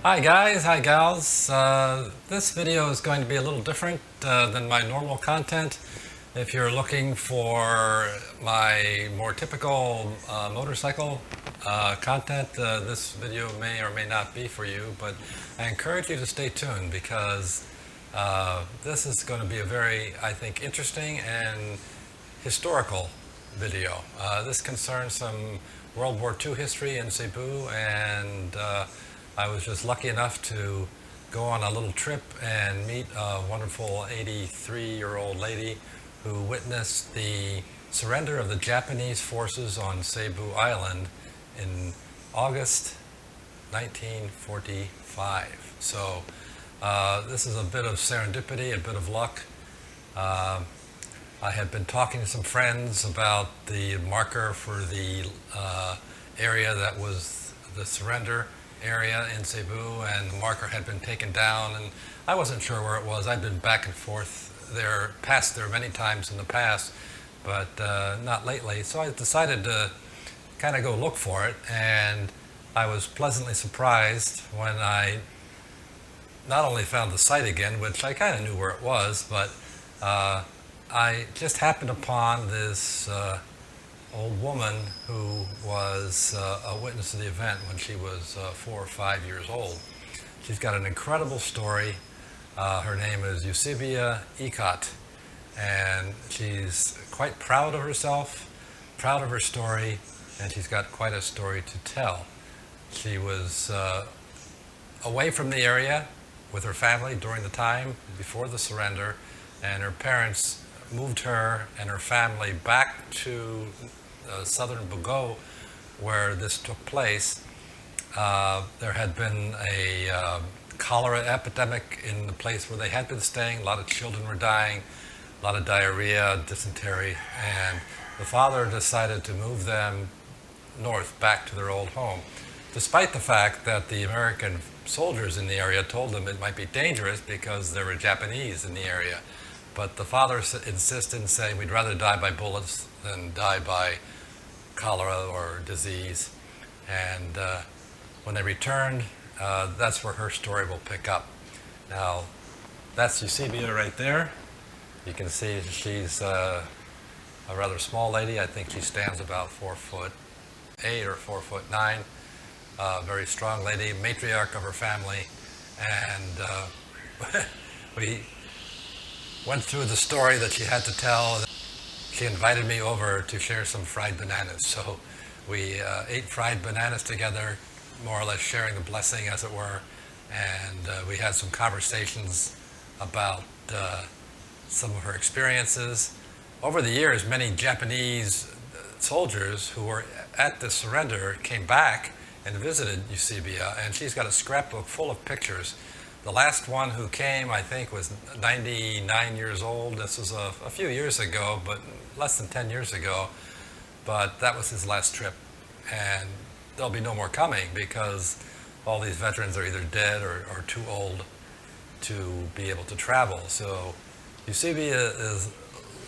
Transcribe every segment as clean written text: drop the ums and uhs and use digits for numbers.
Hi guys, hi gals. This video is going to be a little different than my normal content. If you're looking for my more typical motorcycle content, this video may or may not be for you, but I encourage you to stay tuned because this is going to be a very, I think, interesting and historical video. This concerns some World War II history in Cebu, and I was just lucky enough to go on a little trip and meet a wonderful 83-year-old lady who witnessed the surrender of the Japanese forces on Cebu Island in August 1945. So this is a bit of serendipity, a bit of luck. I had been talking to some friends about the marker for the area that was the surrender area in Cebu, and the marker had been taken down, and I wasn't sure where it was. I'd been back and forth there, past there many times in the past, but not lately. So I decided to kind of go look for it, and I was pleasantly surprised when I not only found the site again, which I kind of knew where it was, but I just happened upon this old woman who was a witness to the event when she was 4 or 5 years old. She's got an incredible story. Her name is Eusebia Ycot, and she's quite proud of herself, proud of her story, and she's got quite a story to tell. She was away from the area with her family during the time before the surrender, and her parents moved her and her family back to southern Bugao, where this took place. There had been a cholera epidemic in the place where they had been staying. A lot of children were dying, a lot of diarrhea, dysentery, and the father decided to move them north back to their old home, despite the fact that the American soldiers in the area told them it might be dangerous because there were Japanese in the area. But the father insisted in saying, we'd rather die by bullets than die by cholera or disease. And when they returned, that's where her story will pick up. Now, that's Eusebia right there. You can see she's a rather small lady. I think she stands about 4'8" or 4'9". Very strong lady, matriarch of her family. And we went through the story that she had to tell. She invited me over to share some fried bananas. So we ate fried bananas together, more or less sharing the blessing, as it were. And we had some conversations about some of her experiences. Over the years, many Japanese soldiers who were at the surrender came back and visited Eusebia, and she's got a scrapbook full of pictures. The last one who came, I think, was 99 years old. This was a few years ago, but less than 10 years ago. But that was his last trip. And there'll be no more coming because all these veterans are either dead or too old to be able to travel. So Eusebia is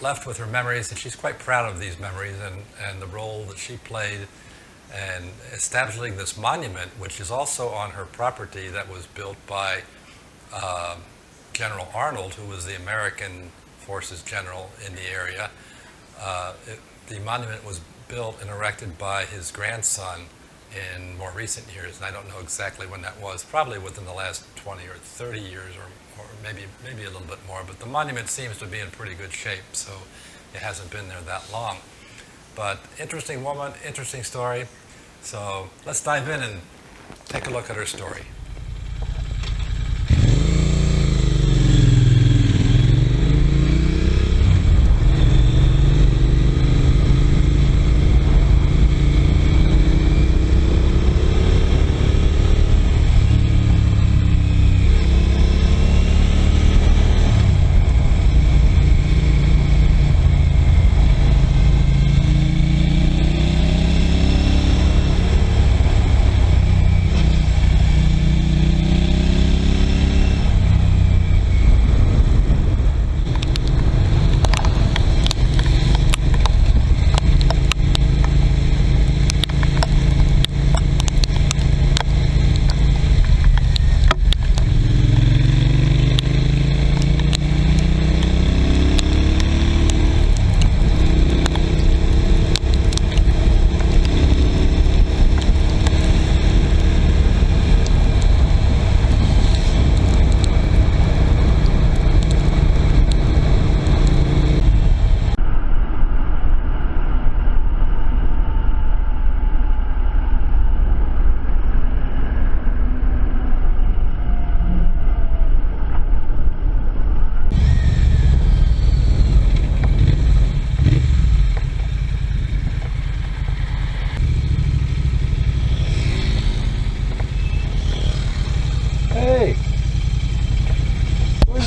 left with her memories, and she's quite proud of these memories and the role that she played in establishing this monument, which is also on her property, that was built by General Arnold, who was the American Forces general in the area. The monument was built and erected by his grandson in more recent years, and I don't know exactly when that was, probably within the last 20 or 30 years, or maybe a little bit more, but the monument seems to be in pretty good shape, so it hasn't been there that long. But interesting woman, interesting story. So let's dive in and take a look at her story.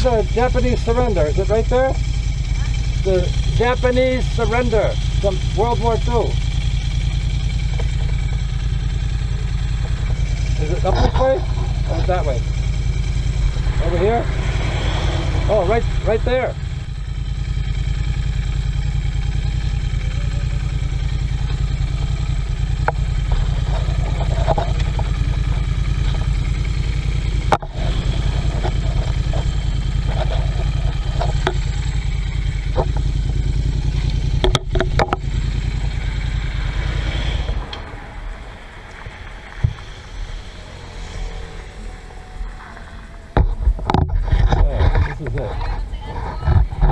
the Japanese surrender? Is it right there? The Japanese surrender from World War II. Is it up this way? Or that way? Over here? Oh, right there.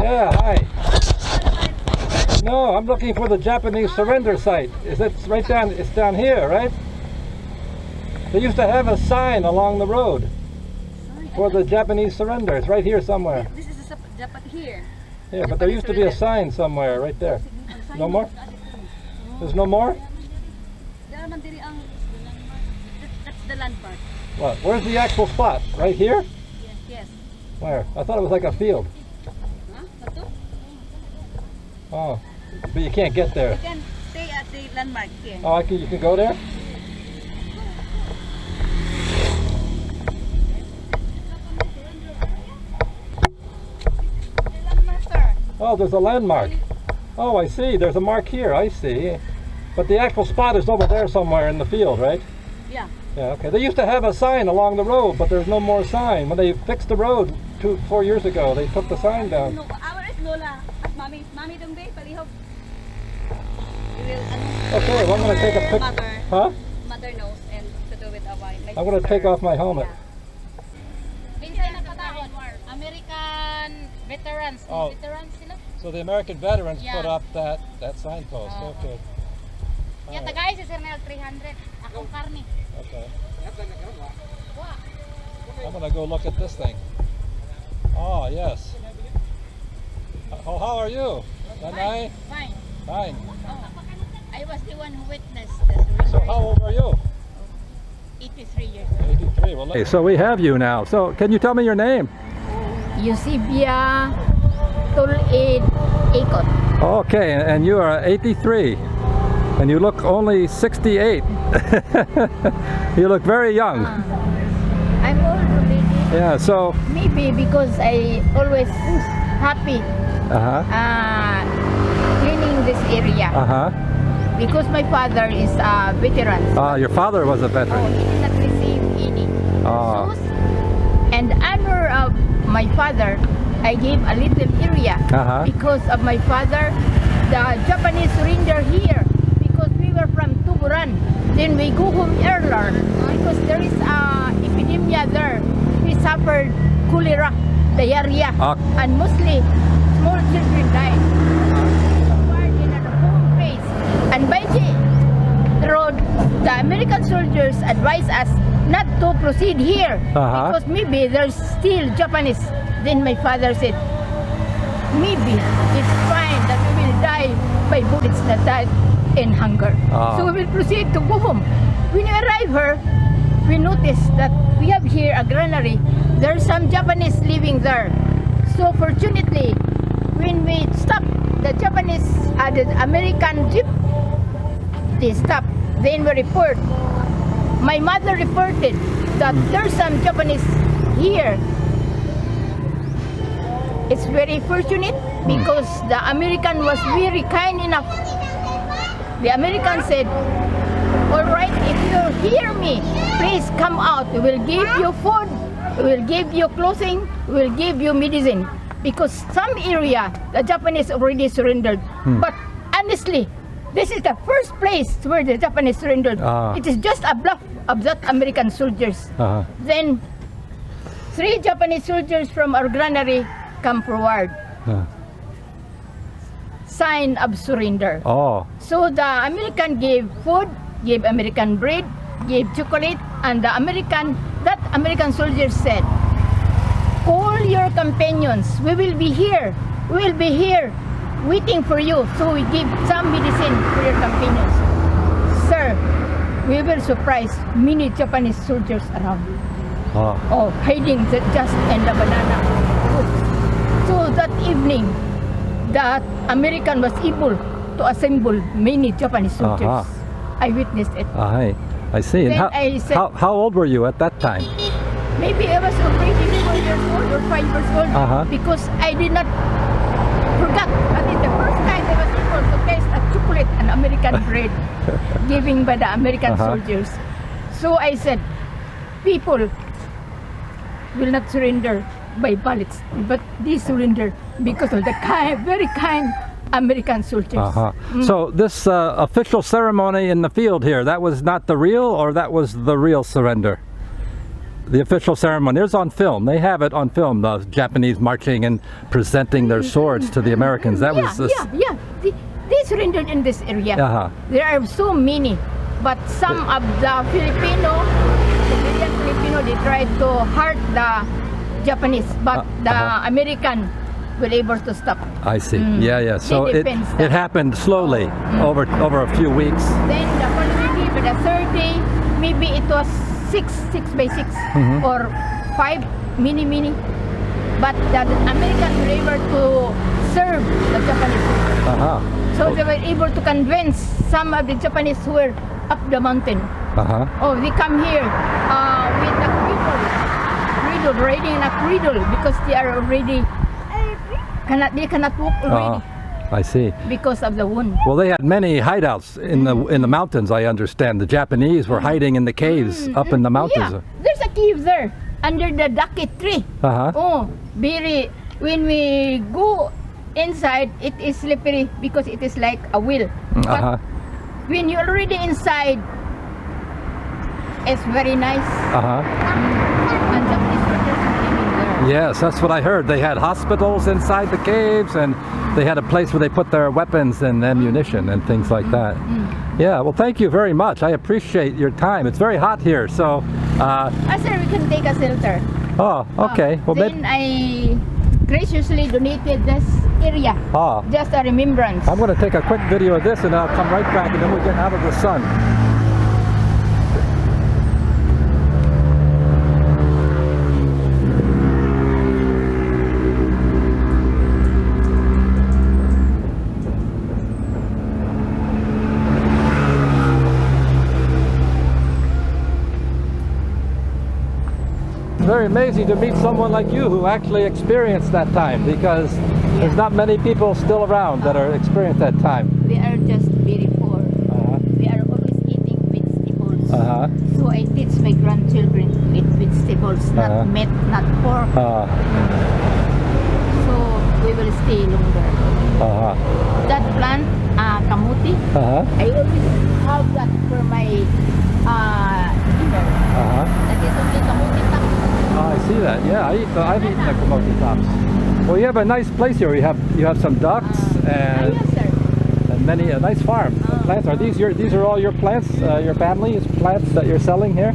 Yeah, hi. No, I'm looking for the Japanese surrender site. Is it right down? It's down here, right? They used to have a sign along the road for the Japanese surrender. It's right here somewhere. This is Japan here. Yeah, but there used to be a sign somewhere right there. No more? There's no more? That's the landmark. What? Where's the actual spot? Right here? Yes. Where? I thought it was like a field. Huh? Oh, but you can't get there. You can stay at the landmark here. Oh, you can go there? Oh, there's a landmark. Oh, I see. There's a mark here. I see. But the actual spot is over there somewhere in the field, right? Yeah. Yeah, okay. They used to have a sign along the road, but there's no more sign. When they fixed the road 4 years ago, they took the sign down. No, our is Lola. Mami dong be, palihog. Okay, well, I'm going to take a picture. Mother. Huh? Mother knows and to do with our I'm going to take off my helmet. American veterans. Oh. Veterans sila. So the American veterans Yeah. put up that signpost. Okay. Yeah, tagay si Sir Mel 300. Akong karne. Okay. Wow. I'm going to go look at this thing. Oh, yes. Oh, how are you? Nanay? Fine. Fine. I was the one who witnessed the surrender. So how old are you? 83 years. 83. Well, okay, so we have you now. So can you tell me your name? Eusebia Ycot. Okay, and you are 83. And you look only 68. You look very young. I'm old already. Yeah, so... Maybe because I always happy cleaning this area. Because my father is a veteran. Your father was a veteran. Oh, he did not receive any shoes. And honor of my father, I gave a little area because of my father. The Japanese surrender here because we were from Tuburan. Then we go home earlier because there is a epidemic there. We suffered cholera, diarrhea, and mostly small children died. In a home base. And by the road, the American soldiers advised us not to proceed here because maybe there's still Japanese. Then my father said, maybe it's fine that we will die by bullets that died in hunger. So we will proceed to go home. When we arrive here, we noticed that we have here a granary. There's some Japanese living there. So fortunately, when we stopped the Japanese, the American jeep, they stopped. Then we report. My mother reported that there's some Japanese here. It's very fortunate because the American was very kind enough. The American said, all right, if you hear me, please come out. We will give you food, we will give you clothing, we will give you medicine. Because some area, the Japanese already surrendered. But honestly, this is the first place where the Japanese surrendered. It is just a bluff of that American soldiers. Then 3 Japanese soldiers from our granary come forward. Sign of surrender. So the American gave food, gave American bread, gave chocolate, and that American soldiers said, call your companions, we will be here, waiting for you. So we give some medicine for your companions. Sir, we will surprise many Japanese soldiers around. Hiding just in the banana. So that evening, the American was able to assemble many Japanese soldiers. I witnessed it. I see. And Then I said, how old were you at that time? maybe I was already 4 years old or 5 years old because I did not forget. That is the first time I was able to taste a chocolate and American bread given by the American soldiers. So I said, people will not surrender by bullets, but they surrender because of the very kind American soldiers. So this official ceremony in the field here, that was not the real, or that was the real surrender? The official ceremony, there's on film. They have it on film, the Japanese marching and presenting their swords to the Americans. That was this. Yeah. They surrendered in this area. There are so many, but some of the civilian Filipino, they tried to hurt the Japanese, but the American were able to stop. I see. Yeah. So it happened slowly over a few weeks. Then the following day, but the third day, maybe it was 6 by 6 or 5 mini. But the Americans were able to serve the Japanese. So they were able to convince some of the Japanese who were up the mountain. Oh, they come here with a cradle, riding in a cradle because they are already they cannot walk already. I see. Because of the wound. Well, they had many hideouts in the mountains. I understand the Japanese were hiding in the caves up in the mountains. Yeah, there's a cave there under the dake tree. Oh, when we go inside, it is slippery because it is like a wheel. But when you're already inside, it's very nice. And Japanese soldiers are living there. Yes, that's what I heard. They had hospitals inside the caves, and they had a place where they put their weapons and ammunition and things like that. Yeah, well, thank you very much. I appreciate your time. It's very hot here, so... Sir, we can take a shelter. Oh, okay. Well, then I graciously donated this area, just a remembrance. I'm going to take a quick video of this, and I'll come right back, and then we'll get out of the sun. Very amazing to meet someone like you who actually experienced that time, because there's not many people still around that are experienced that time. We are just very poor. We are always eating vegetables. So I teach my grandchildren to eat vegetables, not meat, not pork. So we will stay longer. That plant, kamuti, I always have that for my dinner. That is only kamuti top. I see that. Yeah, I've eaten the kamuti tops. Well, you have a nice place here. You have some ducks and yes, sir. And many a nice farm. Plants. Are these are all your plants? Your family's plants that you're selling here?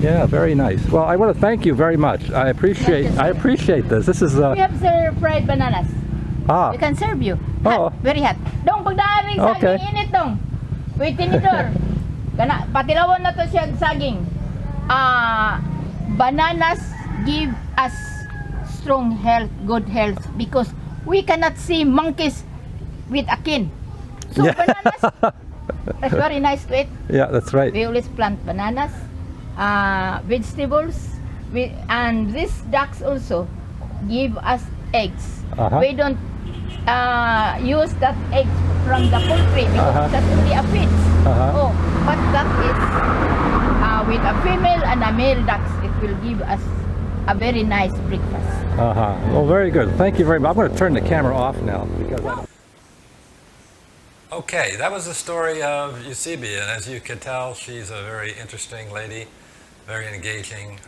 Yeah, very nice. Well, I want to thank you very much. I appreciate this. This is. We have served fried bananas. We can serve you. Hot, very hot. Dong, pagdaming saging init dong. Wait, tinidor. Kana patilawan na to siya saging. Bananas give us strong health, good health, because we cannot see monkeys with a cane. So bananas, that's very nice to eat. Yeah, that's right. We always plant bananas, vegetables, and these ducks also give us eggs. We don't use that eggs from the poultry because that's only a feed. But that is with a female and a male ducks, it will give us a very nice breakfast. Well, very good. Thank you very much. I'm going to turn the camera off now because. Okay, that was the story of Eusebia, and as you can tell, she's a very interesting lady, very engaging,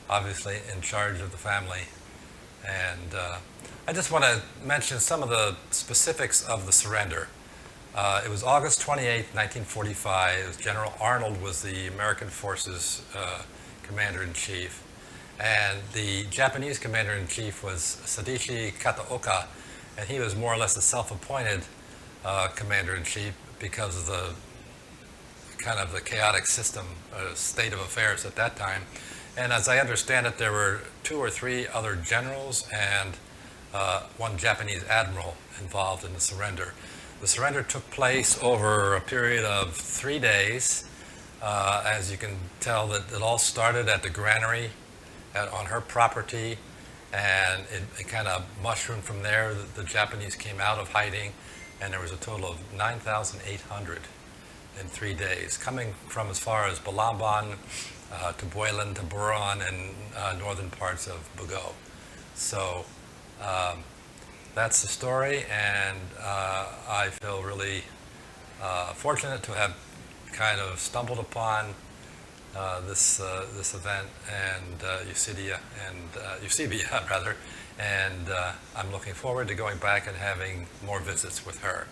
obviously in charge of the family. And I just want to mention some of the specifics of the surrender. It was August 28, 1945. General Arnold was the American forces commander-in-chief, and the Japanese commander-in-chief was Sadishi Kataoka, and he was more or less a self-appointed commander-in-chief because of the kind of the chaotic system, state of affairs at that time. And as I understand it, there were 2 or 3 other generals and one Japanese admiral involved in the surrender. The surrender took place over a period of 3 days. As you can tell, that it all started at the granary on her property, and it kind of mushroomed from there. The Japanese came out of hiding, and there was a total of 9,800 in 3 days, coming from as far as Balamban to Buelan to Buron and northern parts of Bugo. So that's the story, and I feel really fortunate to have kind of stumbled upon this event and Eusebia rather, and I'm looking forward to going back and having more visits with her.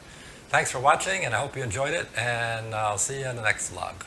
Thanks for watching, and I hope you enjoyed it, and I'll see you in the next vlog.